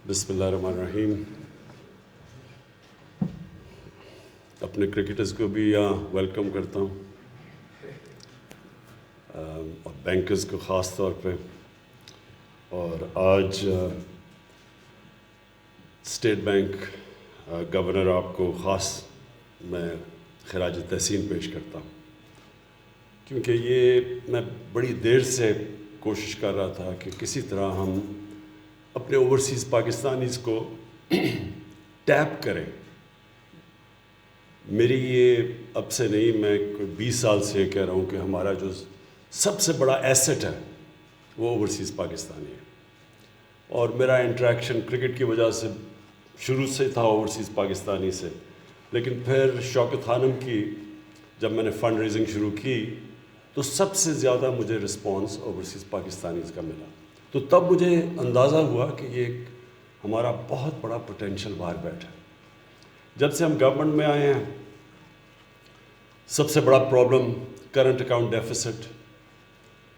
بسم اللہ الرحمن الرحیم. اپنے کرکٹرز کو بھی یہاں ویلکم کرتا ہوں اور بینکرز کو خاص طور پہ. اور آج اسٹیٹ بینک گورنر آپ کو خاص میں خراج تحسین پیش کرتا ہوں، کیونکہ یہ میں بڑی دیر سے کوشش کر رہا تھا کہ کسی طرح ہم اپنے اوورسیز پاکستانیز کو ٹیپ کریں. میری یہ اب سے نہیں، میں کوئی 20 سال سے کہہ رہا ہوں کہ ہمارا جو سب سے بڑا ایسٹ ہے وہ اوورسیز پاکستانی ہے. اور میرا انٹریکشن کرکٹ کی وجہ سے شروع سے تھا اوورسیز پاکستانی سے، لیکن پھر شوکت خانم کی جب میں نے فنڈ ریزنگ شروع کی تو سب سے زیادہ مجھے رسپانس اوورسیز پاکستانیز کا ملا. تو تب مجھے اندازہ ہوا کہ یہ ایک ہمارا بہت بڑا پوٹینشیل باہر بیٹھا ہے. جب سے ہم گورنمنٹ میں آئے ہیں سب سے بڑا پرابلم کرنٹ اکاؤنٹ ڈیفیسٹ،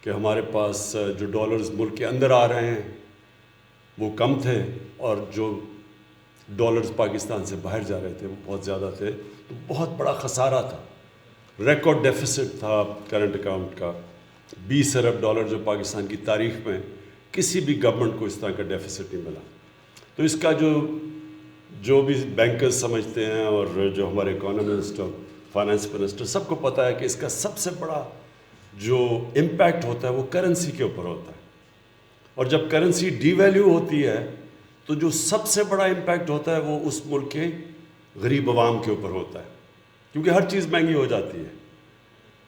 کہ ہمارے پاس جو ڈالرز ملک کے اندر آ رہے ہیں وہ کم تھے اور جو ڈالرز پاکستان سے باہر جا رہے تھے وہ بہت زیادہ تھے. تو بہت بڑا خسارہ تھا، ریکارڈ ڈیفیسٹ تھا کرنٹ اکاؤنٹ کا. 20 ارب ڈالر جو پاکستان کی تاریخ میں کسی بھی گورنمنٹ کو اس طرح کا ڈیفیسٹ نہیں ملا. تو اس کا جو بھی بینکرز سمجھتے ہیں اور جو ہمارے اکانومسٹ اور فائنانس منسٹر سب کو پتہ ہے کہ اس کا سب سے بڑا جو امپیکٹ ہوتا ہے وہ کرنسی کے اوپر ہوتا ہے. اور جب کرنسی ڈی ویلیو ہوتی ہے تو جو سب سے بڑا امپیکٹ ہوتا ہے وہ اس ملک کے غریب عوام کے اوپر ہوتا ہے، کیونکہ ہر چیز مہنگی ہو جاتی ہے.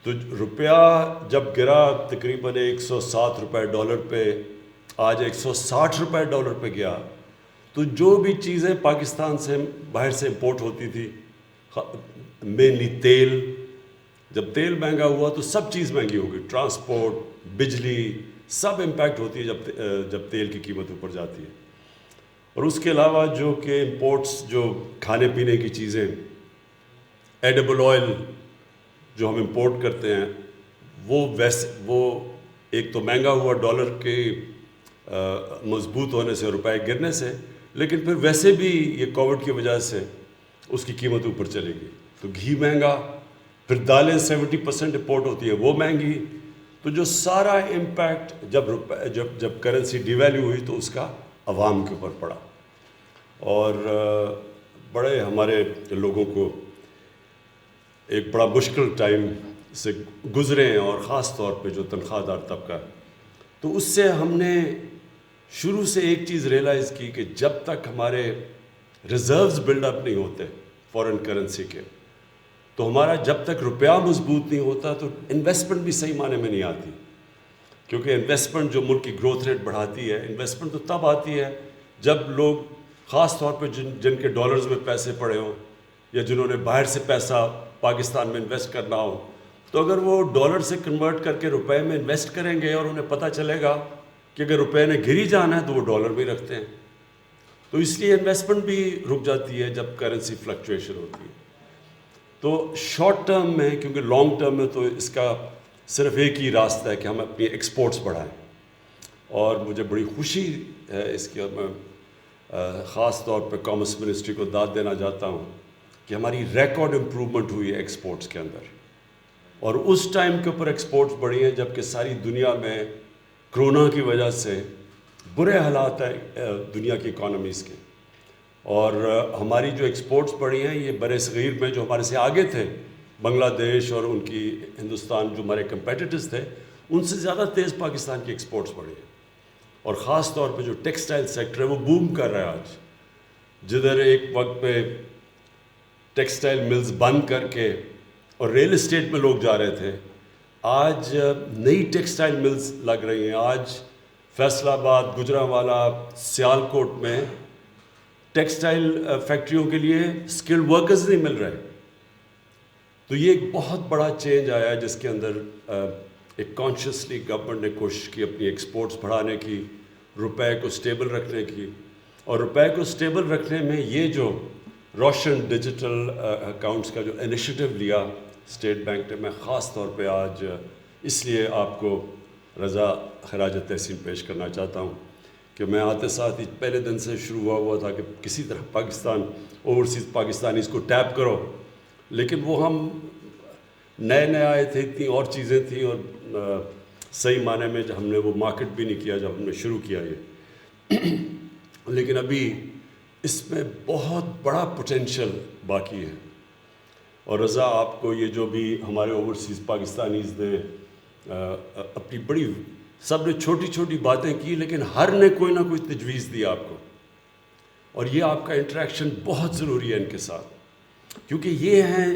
تو روپیہ جب گرا تقریباً 107 روپے ڈالر پہ، آج 160 روپے ڈالر پہ گیا، تو جو بھی چیزیں پاکستان سے باہر سے امپورٹ ہوتی تھی، مینلی تیل، جب تیل مہنگا ہوا تو سب چیز مہنگی ہو گئی. ٹرانسپورٹ، بجلی، سب امپیکٹ ہوتی ہے جب تیل کی قیمت اوپر جاتی ہے. اور اس کے علاوہ جو کہ امپورٹس، جو کھانے پینے کی چیزیں، ایڈیبل آئل جو ہم امپورٹ کرتے ہیں وہ ایک تو مہنگا ہوا ڈالر کے مضبوط ہونے سے، روپے گرنے سے، لیکن پھر ویسے بھی یہ کووڈ کی وجہ سے اس کی قیمت اوپر چلے گی. تو گھی مہنگا، پھر دالیں 70% امپورٹ ہوتی ہے وہ مہنگی. تو جو سارا امپیکٹ جب کرنسی ڈی ویلیو ہوئی تو اس کا عوام کے اوپر پڑا. اور بڑے ہمارے لوگوں کو ایک بڑا مشکل ٹائم سے گزرے ہیں، اور خاص طور پہ جو تنخواہ دار طبقہ ہے. تو اس سے ہم نے شروع سے ایک چیز ریئلائز کی کہ جب تک ہمارے ریزروز بلڈ اپ نہیں ہوتے فورن کرنسی کے، تو ہمارا جب تک روپیہ مضبوط نہیں ہوتا تو انویسٹمنٹ بھی صحیح معنی میں نہیں آتی. کیونکہ انویسٹمنٹ جو ملک کی گروتھ ریٹ بڑھاتی ہے، انویسٹمنٹ تو تب آتی ہے جب لوگ، خاص طور پہ جن کے ڈالرز میں پیسے پڑے ہوں یا جنہوں نے باہر سے پیسہ پاکستان میں انویسٹ کرنا ہو، تو اگر وہ ڈالر سے کنورٹ کر کے روپے میں انویسٹ کریں گے اور انہیں پتہ چلے گا کہ اگر روپے نے گری جانا ہے تو وہ ڈالر بھی رکھتے ہیں. تو اس لیے انویسٹمنٹ بھی رک جاتی ہے جب کرنسی فلکچویشن ہوتی ہے. تو شارٹ ٹرم میں، کیونکہ لانگ ٹرم میں تو اس کا صرف ایک ہی راستہ ہے کہ ہم اپنی ایکسپورٹس بڑھائیں. اور مجھے بڑی خوشی ہے اس کی، اور میں خاص طور پہ کامرس منسٹری کو داد دینا چاہتا ہوں کہ ہماری ریکارڈ امپرومنٹ ہوئی ہے ایکسپورٹس کے اندر. اور اس ٹائم کے اوپر ایکسپورٹس بڑھی ہیں جب کہ ساری دنیا میں کرونا کی وجہ سے برے حالات ہیں دنیا کی اکانومیز کے. اور ہماری جو ایکسپورٹس بڑھی ہیں یہ برِ صغیر میں جو ہمارے سے آگے تھے، بنگلہ دیش اور ان کی ہندوستان جو ہمارے کمپیٹیٹرز تھے، ان سے زیادہ تیز پاکستان کی ایکسپورٹس بڑھی ہیں. اور خاص طور پہ جو ٹیکسٹائل سیکٹر ہے وہ بوم کر رہا ہے آج. جدھر ایک وقت پہ ٹیکسٹائل ملز بند کر کے اور ریل اسٹیٹ میں لوگ جا رہے تھے، آج نئی ٹیکسٹائل ملز لگ رہی ہیں. آج فیصل آباد، گجرانوالہ، سیالکوٹ میں ٹیکسٹائل فیکٹریوں کے لیے اسکلڈ ورکرز نہیں مل رہے. تو یہ ایک بہت بڑا چینج آیا ہے جس کے اندر ایک کانشیسلی گورنمنٹ نے کوشش کی اپنی ایکسپورٹس بڑھانے کی، روپے کو سٹیبل رکھنے کی. اور روپے کو سٹیبل رکھنے میں یہ جو روشن ڈیجیٹل اکاؤنٹس کا جو انیشیٹو لیا اسٹیٹ بینک نے، میں خاص طور پہ آج اس لیے آپ کو رضا خراج تحسین پیش کرنا چاہتا ہوں کہ کہ میں آتے ساتھ ہی پہلے دن سے شروع ہوا تھا کہ کسی طرح پاکستان اوورسیز پاکستانیز کو ٹیپ کرو، لیکن وہ ہم نئے آئے تھے، اتنی اور چیزیں تھیں، اور صحیح معنی میں ہم نے وہ مارکیٹ بھی نہیں کیا جب ہم نے شروع کیا یہ لیکن ابھی اس میں بہت بڑا پوٹینشیل باقی ہے. اور رضا آپ کو یہ جو بھی ہمارے اوورسیز پاکستانیز نے اپنی بڑی، سب نے چھوٹی چھوٹی باتیں کی، لیکن ہر نے کوئی نہ کوئی تجویز دی آپ کو، اور یہ آپ کا انٹریکشن بہت ضروری ہے ان کے ساتھ، کیونکہ یہ ہیں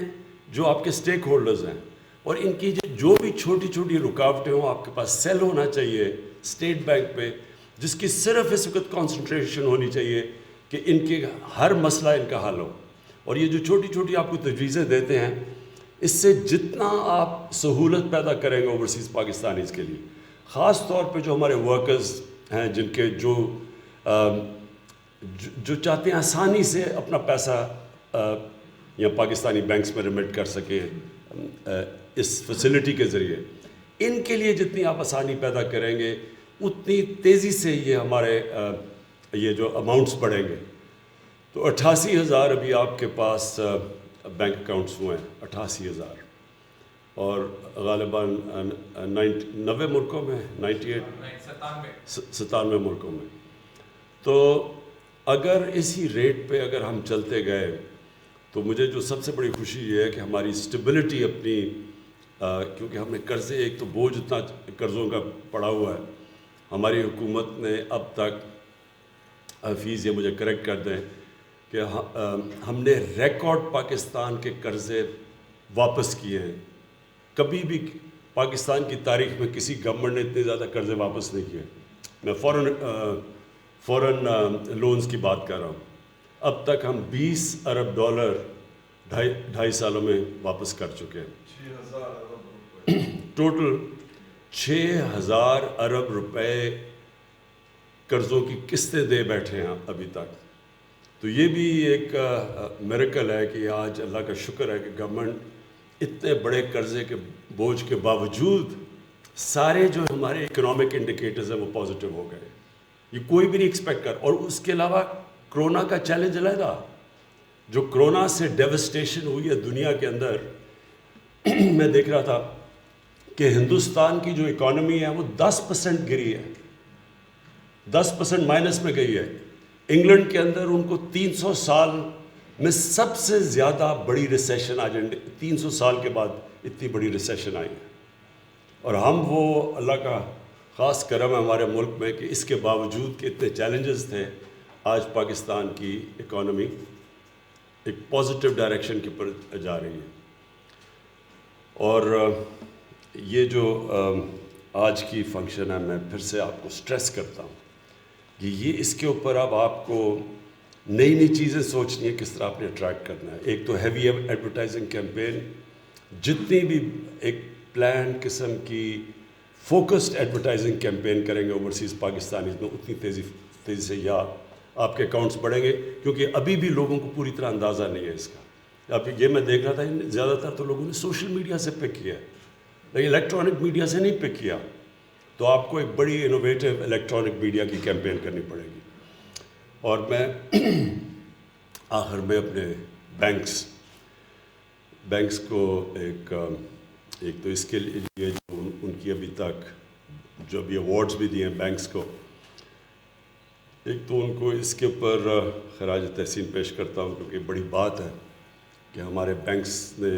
جو آپ کے سٹیک ہولڈرز ہیں، اور ان کی جو بھی چھوٹی چھوٹی رکاوٹیں ہوں آپ کے پاس سیل ہونا چاہیے اسٹیٹ بینک پہ، جس کی صرف اس وقت کانسنٹریشن ہونی چاہیے کہ ان کے ہر مسئلہ ان کا حل ہو. اور یہ جو چھوٹی چھوٹی آپ کو تجویزیں دیتے ہیں، اس سے جتنا آپ سہولت پیدا کریں گے اوورسیز پاکستانیز کے لیے، خاص طور پہ جو ہمارے ورکرز ہیں، جن کے جو چاہتے ہیں آسانی سے اپنا پیسہ یا پاکستانی بینکس میں ریمٹ کر سکیں اس فیسلٹی کے ذریعے، ان کے لیے جتنی آپ آسانی پیدا کریں گے اتنی تیزی سے یہ ہمارے یہ جو اماؤنٹس بڑھیں گے. تو 88,000 ابھی آپ کے پاس بینک اکاؤنٹس ہوئے ہیں، 88,000، اور غالباً 90 ملکوں میں، 97 ملکوں میں. تو اگر اسی ریٹ پہ اگر ہم چلتے گئے تو مجھے جو سب سے بڑی خوشی یہ ہے کہ ہماری اسٹیبلٹی اپنی، کیونکہ ہم نے قرضے، ایک تو بوجھ اتنا قرضوں کا پڑا ہوا ہے، ہماری حکومت نے اب تک، حفیظ یہ مجھے کریکٹ کر دیں، کہ ہم نے ریکارڈ پاکستان کے قرضے واپس کیے ہیں. کبھی بھی پاکستان کی تاریخ میں کسی گورنمنٹ نے اتنے زیادہ قرضے واپس نہیں کیے. میں فورن لونز کی بات کر رہا ہوں. اب تک ہم $20 ارب 2.5 سالوں میں واپس کر چکے ہیں. ٹوٹل 6,000 ارب روپے قرضوں کی قسطیں دے بیٹھے ہیں ابھی تک. تو یہ بھی ایک میریکل ہے کہ آج اللہ کا شکر ہے کہ گورنمنٹ اتنے بڑے قرضے کے بوجھ کے باوجود سارے جو ہمارے اکنامک انڈیکیٹرز ہیں وہ پازیٹیو ہو گئے. یہ کوئی بھی نہیں ایکسپیکٹ کر. اور اس کے علاوہ کرونا کا چیلنج علیحدہ، جو کرونا سے ڈیوسٹیشن ہوئی ہے دنیا کے اندر. میں دیکھ رہا تھا کہ ہندوستان کی جو اکانومی ہے وہ 10% گری ہے، 10% مائنس میں گئی ہے. انگلینڈ کے اندر ان کو 300 سال میں سب سے زیادہ بڑی ریسیشن آج 300 سال کے بعد اتنی بڑی ریسیشن آئی ہے. اور ہم وہ اللہ کا خاص کرم ہے ہمارے ملک میں کہ اس کے باوجود کہ اتنے چیلنجز تھے، آج پاکستان کی اکانومی ایک پازیٹیو ڈائریکشن کے پر جا رہی ہے. اور یہ جو آج کی فنکشن ہے، میں پھر سے آپ کو سٹریس کرتا ہوں کہ یہ اس کے اوپر اب آپ کو نئی چیزیں سوچنی ہے، کس طرح آپ نے اٹریکٹ کرنا ہے. ایک تو ہیوی ایڈورٹائزنگ کیمپین، جتنی بھی ایک پلان قسم کی فوکسڈ ایڈورٹائزنگ کیمپین کریں گے اوورسیز پاکستانیز میں، اتنی تیزی سے یا آپ کے اکاؤنٹس بڑھیں گے. کیونکہ ابھی بھی لوگوں کو پوری طرح اندازہ نہیں ہے اس کا. اب یہ میں دیکھ رہا تھا زیادہ تر تو لوگوں نے سوشل میڈیا سے پک کیا ہے، لیکن الیکٹرانک میڈیا سے نہیں پک کیا. تو آپ کو ایک بڑی انوویٹو الیکٹرانک میڈیا کی کیمپین کرنی پڑے گی. اور میں آخر میں اپنے بینکس کو ایک تو اس کے لیے جو ان کی ابھی تک جو ابھی ایوارڈز بھی دیے ہیں بینکس کو، ایک تو ان کو اس کے اوپر خراج تحسین پیش کرتا ہوں، کیونکہ بڑی بات ہے کہ ہمارے بینکس نے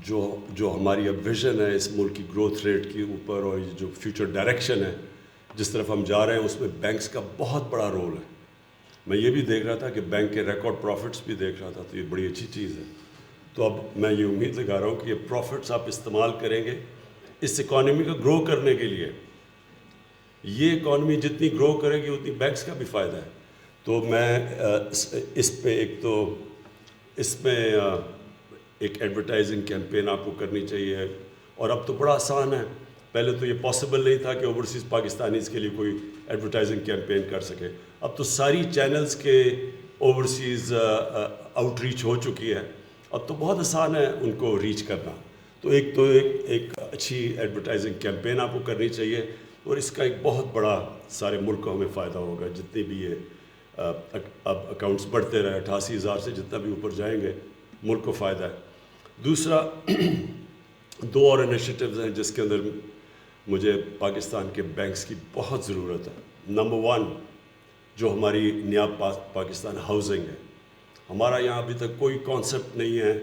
جو ہماری اب ویژن ہے اس ملک کی گروتھ ریٹ کے اوپر، اور یہ جو فیوچر ڈائریکشن ہے جس طرف ہم جا رہے ہیں، اس میں بینکس کا بہت بڑا رول ہے. میں یہ بھی دیکھ رہا تھا کہ بینک کے ریکارڈ پروفٹس بھی دیکھ رہا تھا، تو یہ بڑی اچھی چیز ہے. تو اب میں یہ امید لگا رہا ہوں کہ یہ پروفٹس آپ استعمال کریں گے اس اکانومی کو گرو کرنے کے لیے. یہ اکانومی جتنی گرو کرے گی اتنی بینکس کا بھی فائدہ ہے. تو میں اس پہ اس میں ایک ایڈورٹائزنگ کیمپین آپ کو کرنی چاہیے. اور اب تو بڑا آسان ہے، پہلے تو یہ پاسبل نہیں تھا کہ اوورسیز پاکستانیز کے لیے کوئی ایڈورٹائزنگ کیمپین کر سکے. اب تو ساری چینلز کے اوورسیز آؤٹ ریچ ہو چکی ہے، اب تو بہت آسان ہے ان کو ریچ کرنا. تو ایک اچھی ایڈورٹائزنگ کیمپین آپ کو کرنی چاہیے. اور اس کا ایک بہت بڑا سارے ملک کو ہمیں فائدہ ہوگا. جتنی بھی یہ اب اکاؤنٹس بڑھتے رہے 88,000 سے جتنا بھی اوپر جائیں گے ملک کو فائدہ ہے. دوسرا 2 اور انیشیٹوز ہیں جس کے اندر مجھے پاکستان کے بینکس کی بہت ضرورت ہے. نمبر 1 جو ہماری نیاب پاکستان ہاؤسنگ ہے. ہمارا یہاں ابھی تک کوئی کانسیپٹ نہیں ہے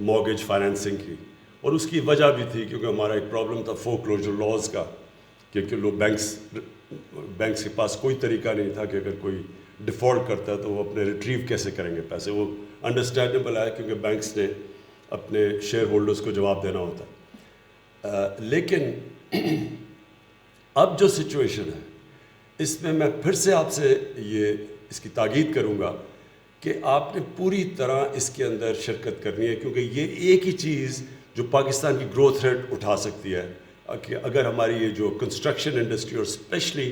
مارگیج فائنینسنگ کی, اور اس کی وجہ بھی تھی کیونکہ ہمارا ایک پرابلم تھا فور کلوجر لاز کا, کیونکہ لوگ بینکس کے پاس کوئی طریقہ نہیں تھا کہ اگر کوئی ڈیفالٹ کرتا ہے تو وہ اپنے ریٹریو کیسے کریں گے پیسے. وہ انڈرسٹینڈیبل ہے کیونکہ بینکس نے اپنے شیئر ہولڈرز کو جواب دینا ہوتا ہے. لیکن اب جو سچویشن ہے اس میں پھر سے آپ سے اس کی تاکید کروں گا کہ آپ نے پوری طرح اس کے اندر شرکت کرنی ہے, کیونکہ یہ ایک ہی چیز جو پاکستان کی گروتھ ریٹ اٹھا سکتی ہے کہ اگر ہماری یہ جو کنسٹرکشن انڈسٹری اور اسپیشلی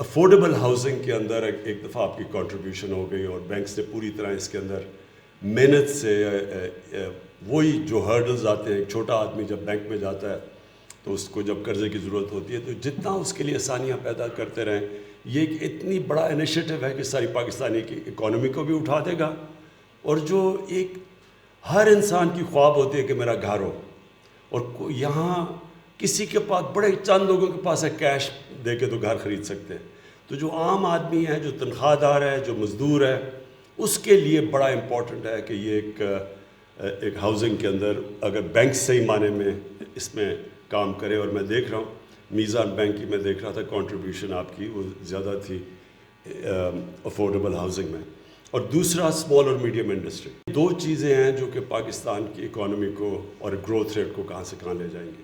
افورڈیبل ہاؤسنگ کے اندر ایک دفعہ آپ کی کنٹریبیوشن ہو گئی اور بینکس نے پوری طرح اس کے اندر محنت سے وہی جو ہرڈلز آتے ہیں, ایک چھوٹا آدمی جب بینک میں جاتا ہے تو اس کو جب قرضے کی ضرورت ہوتی ہے تو جتنا اس کے لیے آسانیاں پیدا کرتے رہیں, یہ ایک اتنی بڑا انیشیٹو ہے کہ ساری پاکستانی کی اکانومی کو بھی اٹھا دے گا. اور جو ایک ہر انسان کی خواب ہوتی ہے کہ میرا گھر ہو, اور یہاں کسی کے پاس بڑے چند لوگوں کے پاس ہے کیش دے کے تو گھر خرید سکتے ہیں, تو جو عام آدمی ہے, جو تنخواہ دار ہے, جو مزدور ہے, اس کے لیے بڑا امپورٹنٹ ہے کہ یہ ایک ہاؤسنگ کے اندر اگر بینک صحیح معنی میں اس میں کام کرے. اور میں دیکھ رہا ہوں میزان بینک کی میں دیکھ رہا تھا کنٹریبیوشن آپ کی وہ زیادہ تھی افورڈیبل ہاؤسنگ میں. اور دوسرا اسمال اور میڈیم انڈسٹری. 2 چیزیں ہیں جو کہ پاکستان کی اکانومی کو اور گروتھ ریٹ کو کہاں سے کہاں لے جائیں گی,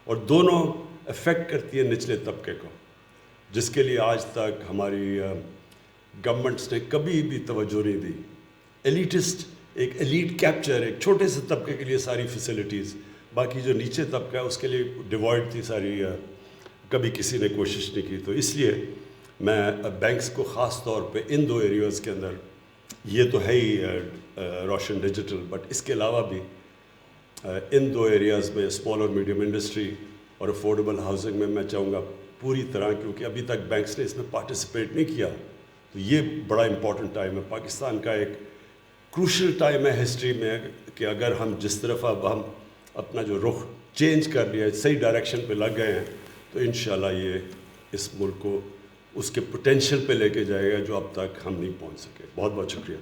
اور دونوں افیکٹ کرتی ہیں نچلے طبقے کو, جس کے لیے آج تک ہماری گورنمنٹس نے کبھی بھی توجہ نہیں دی. ایلیٹسٹ ایک ایلیٹ کیپچر, ایک چھوٹے سے طبقے کے لیے ساری فیسلٹیز, باقی جو نیچے طبقہ ہے اس کے لیے ڈیوائڈ تھی ساری, کبھی کسی نے کوشش نہیں کی. تو اس لیے میں بینکس کو خاص طور پہ ان 2 ایریاز کے اندر, یہ تو ہے ہی روشن ڈیجیٹل, بٹ اس کے علاوہ بھی ان 2 ایریاز میں اسمال اور میڈیم انڈسٹری اور افورڈیبل ہاؤسنگ میں میں چاہوں گا پوری طرح, کیونکہ ابھی تک بینکس نے اس میں پارٹیسپیٹ نہیں کیا. تو یہ بڑا امپورٹنٹ ٹائم ہے, پاکستان کا ایک کروشل ٹائم ہے ہسٹری میں, کہ اگر ہم جس طرف اب ہم اپنا جو رخ چینج کر لیا, صحیح ڈائریکشن پہ لگ گئے ہیں, تو انشاءاللہ یہ اس ملک کو اس کے پوٹینشیل پہ لے کے جائے گا جو اب تک ہم نہیں پہنچ سکے. بہت بہت شکریہ.